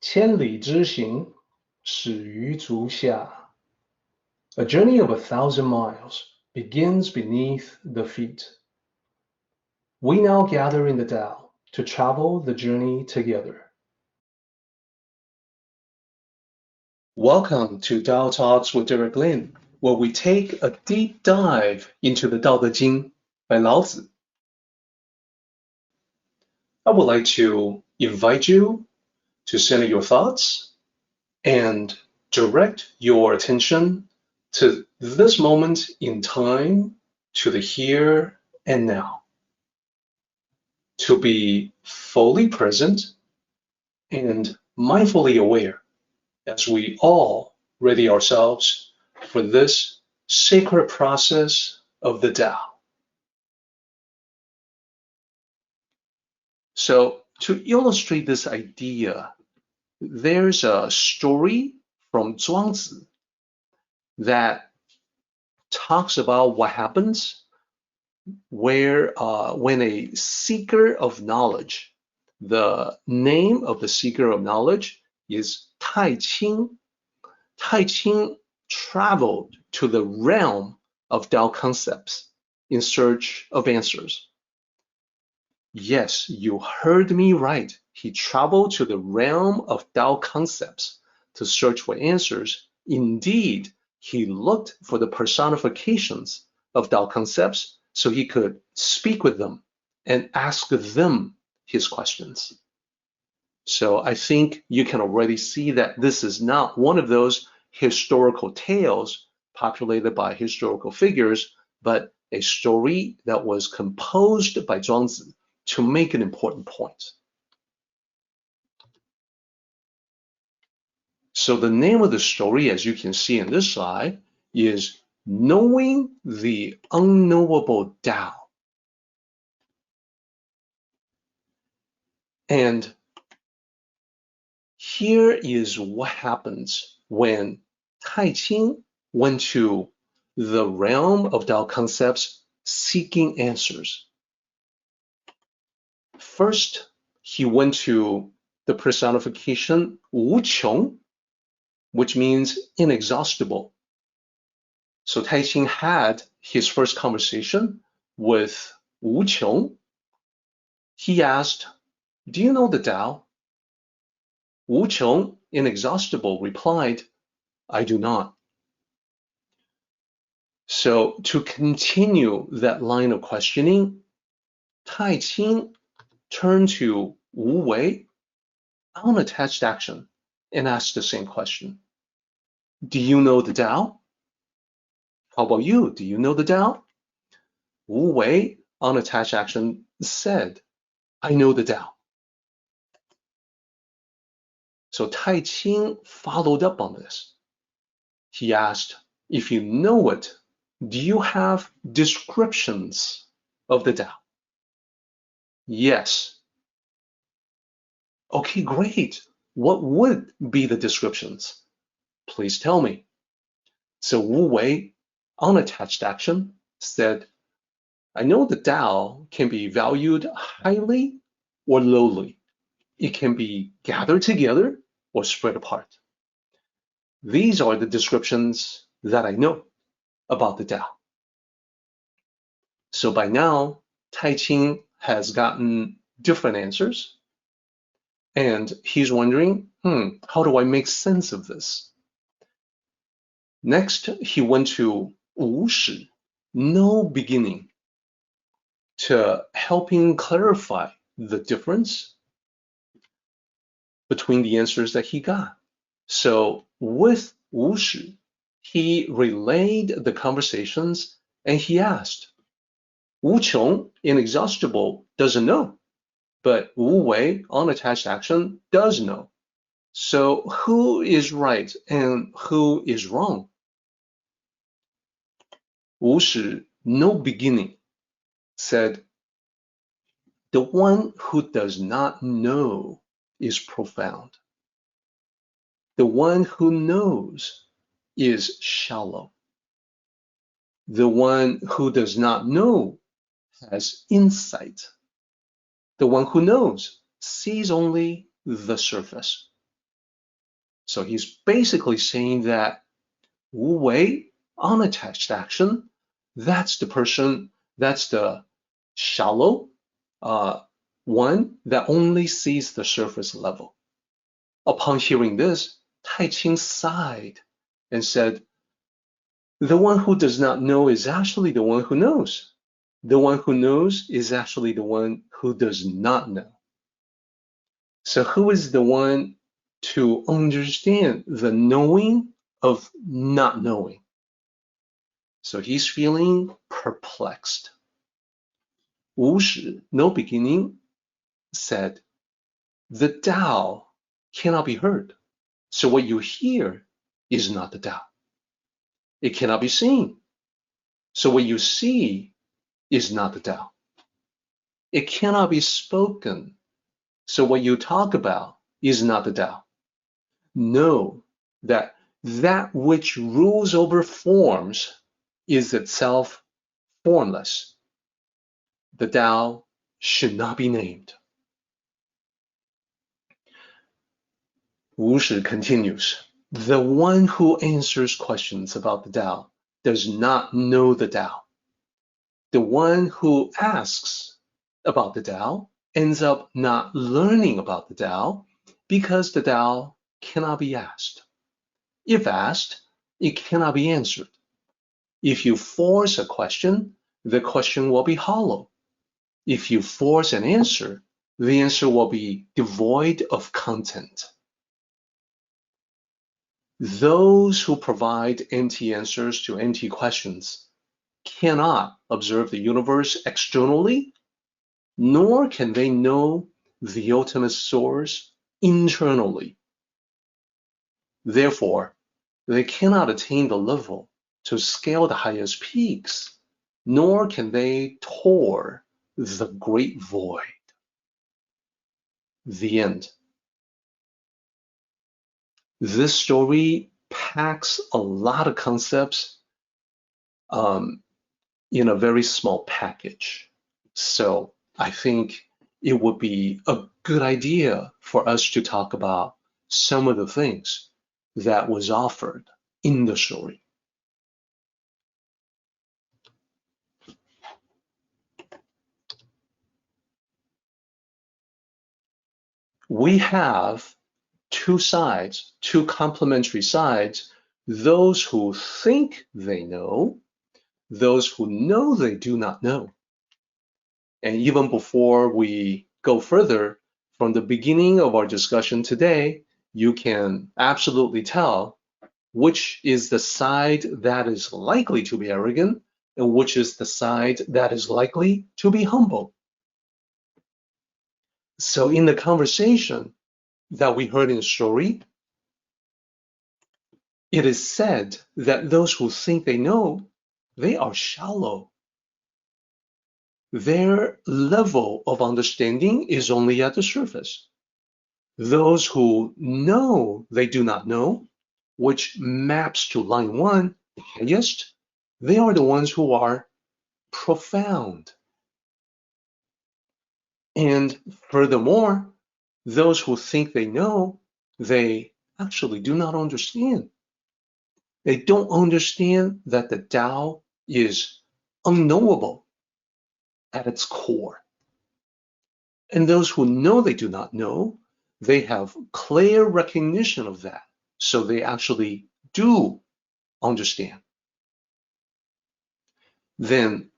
千里之行，始于足下. A journey of 1,000 miles begins beneath the feet. We now gather in the Tao to travel the journey together. Welcome to Tao Talks with Derek Lin, where we take a deep dive into the Daodejing by Lao Tzu. I would like to invite you to center your thoughts and direct your attention to this moment in time, to the here and now. To be fully present and mindfully aware as we all ready ourselves for this sacred process of the Tao. So to illustrate this idea, there's a story from Zhuangzi that talks about what happens when a seeker of knowledge, the name of the seeker of knowledge is Ching. Ching traveled to the realm of Tao concepts in search of answers. Yes, you heard me right. He traveled to the realm of Tao concepts to search for answers. Indeed, he looked for the personifications of Tao concepts so he could speak with them and ask them his questions. So I think you can already see that this is not one of those historical tales populated by historical figures, but a story that was composed by Zhuangzi to make an important point. So the name of the story, as you can see in this slide, is Knowing the Unknowable Doubt. And here is what happens when Ching went to the realm of Tao concepts seeking answers. First, he went to the personification Wuqiong, which means inexhaustible. So Ching had his first conversation with Wuqiong. He asked, "Do you know the Tao?" Wuqiong, inexhaustible, replied, "I do not." So to continue that line of questioning, Ching turned to Wu Wei, unattached action, and asked the same question. "Do you know the Tao?" "How about you? Do you know the Tao?" Wu Wei, unattached action, said, "I know the Tao." So Ching followed up on this. He asked, "If you know it, do you have descriptions of the Tao?" "Yes." "Okay, great. What would be the descriptions? Please tell me." So Wu Wei, unattached action, said, "I know the Tao can be valued highly or lowly. It can be gathered together or spread apart. These are the descriptions that I know about the Tao." So by now, Ching has gotten different answers, and he's wondering, how do I make sense of this? Next, he went to Wu Shi, no beginning, to helping clarify the difference between the answers that he got. So with Wu Shi, he relayed the conversations and he asked, "Wuqiong, inexhaustible, doesn't know, but Wu Wei, unattached action, does know. So who is right and who is wrong?" Wu Shi, no beginning, said, "The one who does not know is profound. The one who knows is shallow. The one who does not know has insight. The one who knows sees only the surface." So he's basically saying that Wu Wei, unattached action, that's the person, that's the shallow one that only sees the surface level. Upon hearing this, Tai Qing sighed and said, the one who does not know is actually the one who knows. The one who knows is actually the one who does not know. So who is the one to understand the knowing of not knowing? So he's feeling perplexed. Wu Shi, no beginning, said, the Tao cannot be heard. So what you hear is not the Tao. It cannot be seen. So what you see is not the Tao. It cannot be spoken. So what you talk about is not the Tao. Know that that which rules over forms is itself formless. The Tao should not be named. Wu Shi continues, the one who answers questions about the Tao does not know the Tao. The one who asks about the Tao ends up not learning about the Tao because the Tao cannot be asked. If asked, it cannot be answered. If you force a question, the question will be hollow. If you force an answer, the answer will be devoid of content. Those who provide empty answers to empty questions cannot observe the universe externally, nor can they know the ultimate source internally. Therefore, they cannot attain the level to scale the highest peaks, nor can they tour the great void. The end. This story packs a lot of concepts in a very small package. So I think it would be a good idea for us to talk about some of the things that was offered in the story. We have two sides, two complementary sides, those who think they know, those who know they do not know. And even before we go further, from the beginning of our discussion today, you can absolutely tell which is the side that is likely to be arrogant and which is the side that is likely to be humble. So in the conversation that we heard in the story, it is said that those who think they know, they are shallow. Their level of understanding is only at the surface. Those who know they do not know, which maps to line 1, the highest, they are the ones who are profound. And furthermore, those who think they know, they actually do not understand. They don't understand that the Tao is unknowable at its core. And those who know they do not know, they have clear recognition of that. So they actually do understand. Then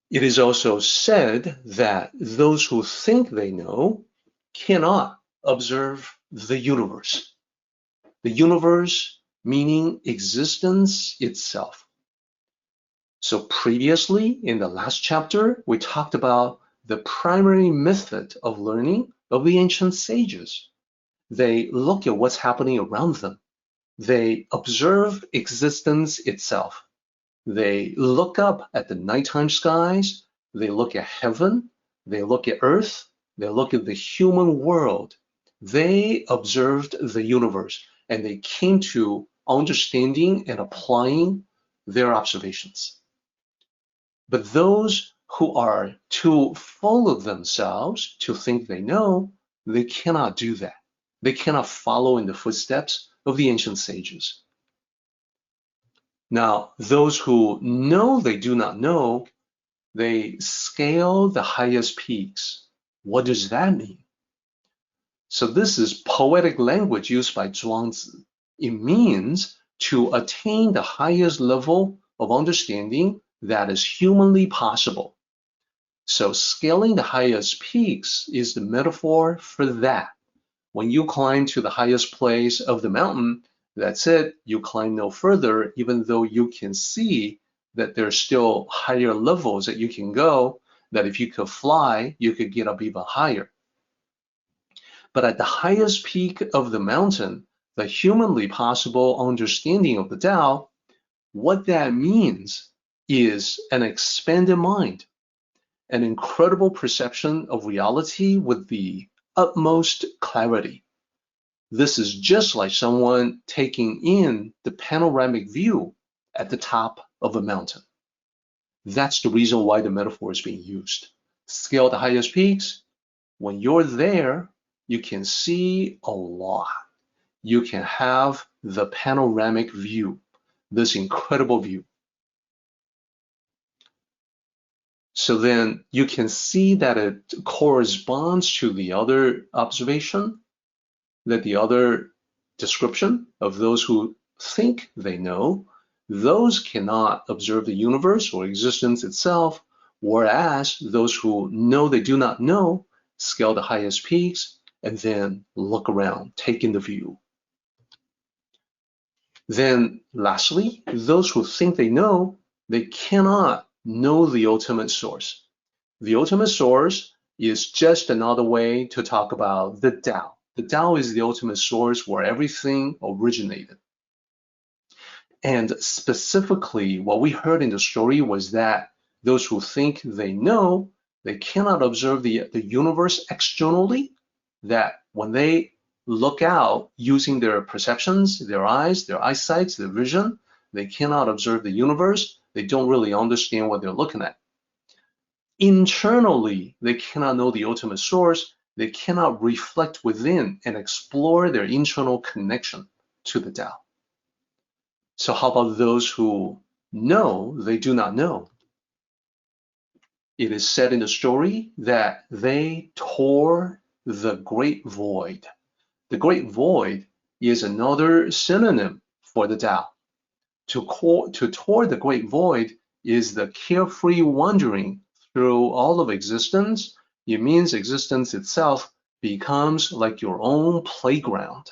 it is also said that those who think they know cannot observe the universe. The universe meaning existence itself. So previously in the last chapter, we talked about the primary method of learning of the ancient sages. They look at what's happening around them. They observe existence itself. They look up at the nighttime skies. They look at heaven. They look at earth. They look at the human world. They observed the universe and they came to understanding and applying their observations. But those who are too full of themselves to think they know, they cannot do that. They cannot follow in the footsteps of the ancient sages. Now, those who know they do not know, they scale the highest peaks. What does that mean? So this is poetic language used by Zhuangzi. It means to attain the highest level of understanding that is humanly possible. So scaling the highest peaks is the metaphor for that. When you climb to the highest place of the mountain, that's it. You climb no further, even though you can see that there's still higher levels that you can go, that if you could fly, you could get up even higher. But at the highest peak of the mountain, the humanly possible understanding of the Tao, what that means is an expanded mind, an incredible perception of reality with the utmost clarity. This is just like someone taking in the panoramic view at the top of a mountain. That's the reason why the metaphor is being used. Scale the highest peaks. When you're there, you can see a lot. You can have the panoramic view, this incredible view. So then you can see that it corresponds to the other observation, that the other description of those who think they know, those cannot observe the universe or existence itself, whereas those who know they do not know scale the highest peaks and then look around, take in the view. Then lastly, those who think they know, they cannot know the ultimate source. The ultimate source is just another way to talk about the Tao. The Tao is the ultimate source where everything originated. And specifically, what we heard in the story was that those who think they know, they cannot observe the universe externally, that when they look out using their perceptions, their eyes, their eyesight, their vision, they cannot observe the universe. They don't really understand what they're looking at. Internally, they cannot know the ultimate source. They cannot reflect within and explore their internal connection to the Tao. So how about those who know they do not know? It is said in the story that they tore the great void. The great void is another synonym for the Tao. To tour the great void is the carefree wandering through all of existence. It means existence itself becomes like your own playground.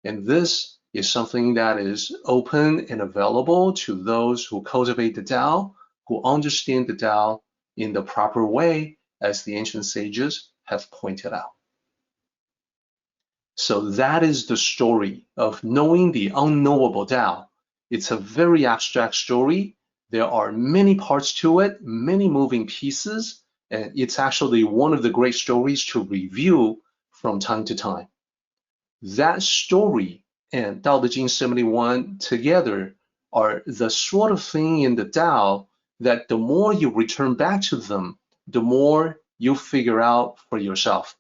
And this is something that is open and available to those who cultivate the Tao, who understand the Tao in the proper way, as the ancient sages have pointed out. So that is the story of knowing the unknowable Tao. It's a very abstract story. There are many parts to it, many moving pieces, and it's actually one of the great stories to review from time to time. That story and Daodejing 71 together are the sort of thing in the Tao that the more you return back to them, the more you figure out for yourself.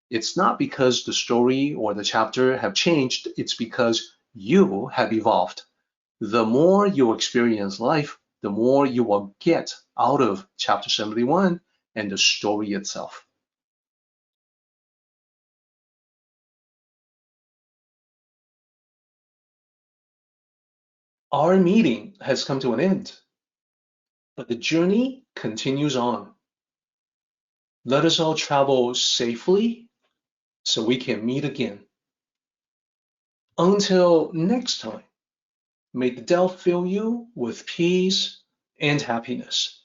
It's not because the story or the chapter have changed, it's because you have evolved. The more you experience life, the more you will get out of chapter 71 and the story itself. Our meeting has come to an end, but the journey continues on. Let us all travel safely so we can meet again. Until next time, may the Tao fill you with peace and happiness.